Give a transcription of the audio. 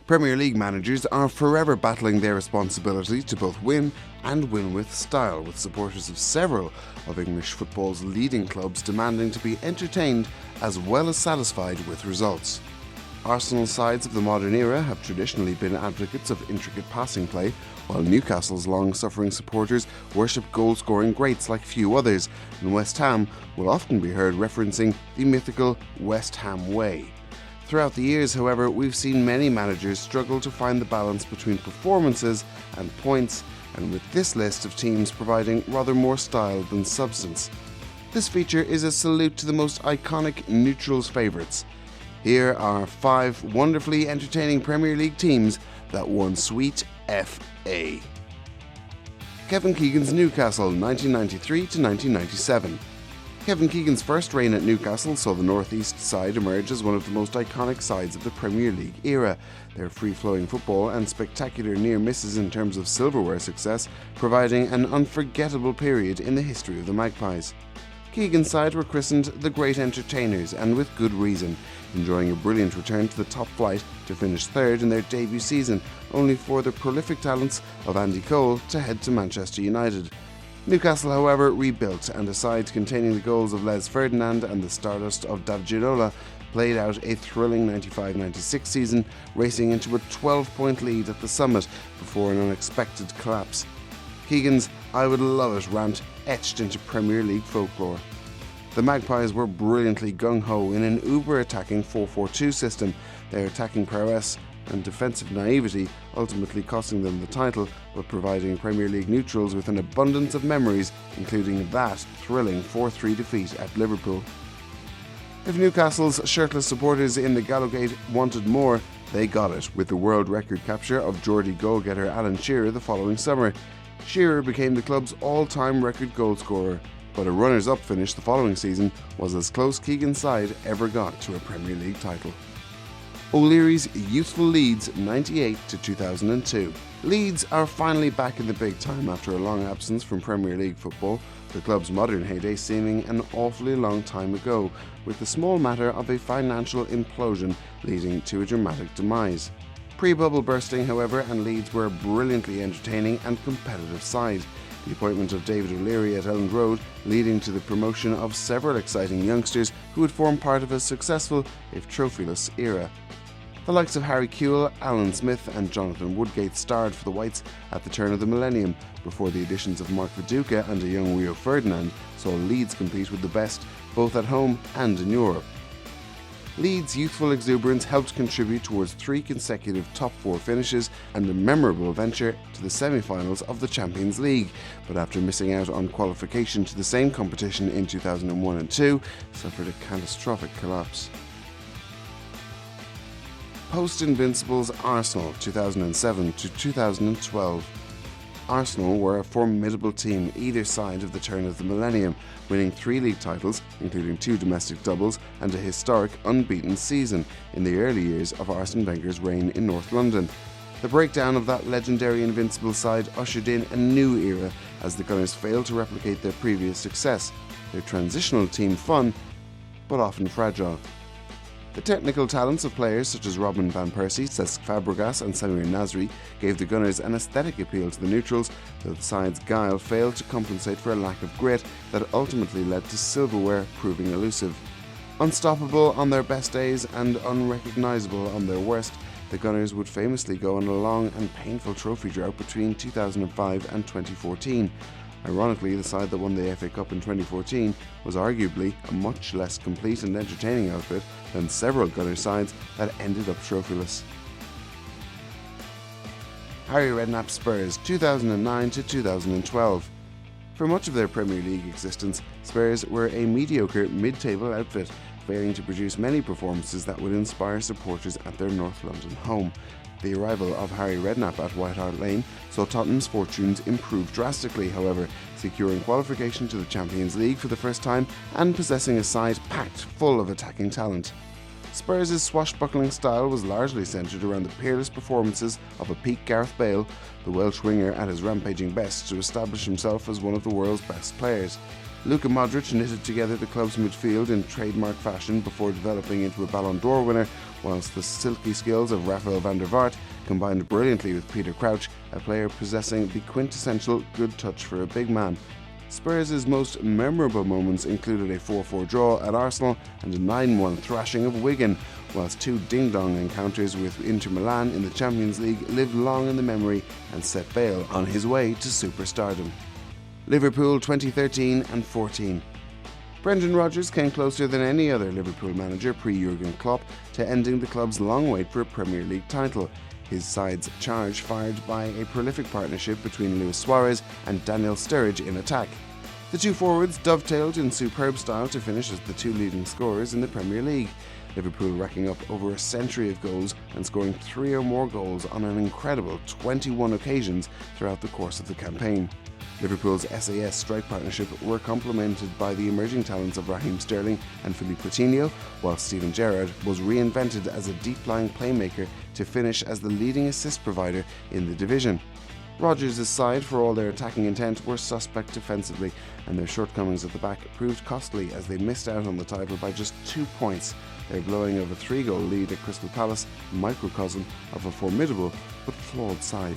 Premier League managers are forever battling their responsibility to both win and win with style, with supporters of several of English football's leading clubs demanding to be entertained as well as satisfied with results. Arsenal sides of the modern era have traditionally been advocates of intricate passing play, while Newcastle's long-suffering supporters worship goal-scoring greats like few others, and West Ham will often be heard referencing the mythical West Ham way. Throughout the years, however, we've seen many managers struggle to find the balance between performances and points, and with this list of teams providing rather more style than substance. This feature is a salute to the most iconic neutrals favourites. Here are 5 wonderfully entertaining Premier League teams that won sweet FA. Kevin Keegan's Newcastle, 1993 to 1997. Kevin Keegan's first reign at Newcastle saw the North East side emerge as one of the most iconic sides of the Premier League era. Their free-flowing football and spectacular near misses in terms of silverware success providing an unforgettable period in the history of the Magpies. Keegan's side were christened the Great Entertainers, and with good reason, enjoying a brilliant return to the top flight to finish third in their debut season, only for the prolific talents of Andy Cole to head to Manchester United. Newcastle, however, rebuilt, and a side containing the goals of Les Ferdinand and the stardust of David Ginola played out a thrilling 95-96 season, racing into a 12-point lead at the summit before an unexpected collapse. Keegan's "I would love it" rant etched into Premier League folklore. The Magpies were brilliantly gung-ho in an uber-attacking 4-4-2 system, their attacking prowess and defensive naivety ultimately costing them the title, but providing Premier League neutrals with an abundance of memories, including that thrilling 4-3 defeat at Liverpool. If Newcastle's shirtless supporters in the Gallowgate wanted more, they got it with the world record capture of Geordie goal-getter Alan Shearer the following summer. Shearer became the club's all-time record goal-scorer, but a runners-up finish the following season was as close Keegan's side ever got to a Premier League title. O'Leary's youthful Leeds, 98 to 2002. Leeds are finally back in the big time after a long absence from Premier League football, the club's modern heyday seeming an awfully long time ago, with the small matter of a financial implosion leading to a dramatic demise. Pre-bubble bursting, however, and Leeds were a brilliantly entertaining and competitive side. The appointment of David O'Leary at Elland Road leading to the promotion of several exciting youngsters who would form part of a successful, if trophyless, era. The likes of Harry Kewell, Alan Smith and Jonathan Woodgate starred for the Whites at the turn of the millennium, before the additions of Mark Viduka and a young Rio Ferdinand saw Leeds compete with the best, both at home and in Europe. Leeds' youthful exuberance helped contribute towards 3 consecutive top 4 finishes and a memorable venture to the semi-finals of the Champions League, but after missing out on qualification to the same competition in 2001 and 2, suffered a catastrophic collapse. Post-Invincibles Arsenal, 2007 to 2012. Arsenal were a formidable team either side of the turn of the millennium, winning 3 league titles, including 2 domestic doubles and a historic unbeaten season in the early years of Arsene Wenger's reign in North London. The breakdown of that legendary Invincible side ushered in a new era as the Gunners failed to replicate their previous success, their transitional team fun, but often fragile. The technical talents of players such as Robin van Persie, Cesc Fabregas and Samir Nasri gave the Gunners an aesthetic appeal to the neutrals, though the side's guile failed to compensate for a lack of grit that ultimately led to silverware proving elusive. Unstoppable on their best days and unrecognisable on their worst, the Gunners would famously go on a long and painful trophy drought between 2005 and 2014. Ironically, the side that won the FA Cup in 2014 was arguably a much less complete and entertaining outfit than several Gunner sides that ended up trophyless. Harry Redknapp's Spurs, 2009 to 2012. For much of their Premier League existence, Spurs were a mediocre mid-table outfit, failing to produce many performances that would inspire supporters at their North London home. The arrival of Harry Redknapp at White Hart Lane saw Tottenham's fortunes improve drastically, however, securing qualification to the Champions League for the first time and possessing a side packed full of attacking talent. Spurs' swashbuckling style was largely centred around the peerless performances of a peak Gareth Bale, the Welsh winger at his rampaging best to establish himself as one of the world's best players. Luka Modric knitted together the club's midfield in trademark fashion before developing into a Ballon d'Or winner, whilst the silky skills of Rafael van der Vaart combined brilliantly with Peter Crouch, a player possessing the quintessential good touch for a big man. Spurs' most memorable moments included a 4-4 draw at Arsenal and a 9-1 thrashing of Wigan, whilst two ding-dong encounters with Inter Milan in the Champions League lived long in the memory and set Bale on his way to superstardom. Liverpool 2013 and 14. Brendan Rodgers came closer than any other Liverpool manager pre-Jurgen Klopp to ending the club's long wait for a Premier League title. His side's charge fired by a prolific partnership between Luis Suarez and Daniel Sturridge in attack. The two forwards dovetailed in superb style to finish as the two leading scorers in the Premier League, Liverpool racking up over a century of goals and scoring 3 or more goals on an incredible 21 occasions throughout the course of the campaign. Liverpool's SAS strike partnership were complemented by the emerging talents of Raheem Sterling and Philippe Coutinho, while Steven Gerrard was reinvented as a deep-lying playmaker to finish as the leading assist provider in the division. Rodgers' side, for all their attacking intent, were suspect defensively, and their shortcomings at the back proved costly as they missed out on the title by just 2 points. Their blowing of a 3-goal lead at Crystal Palace, a microcosm of a formidable but flawed side.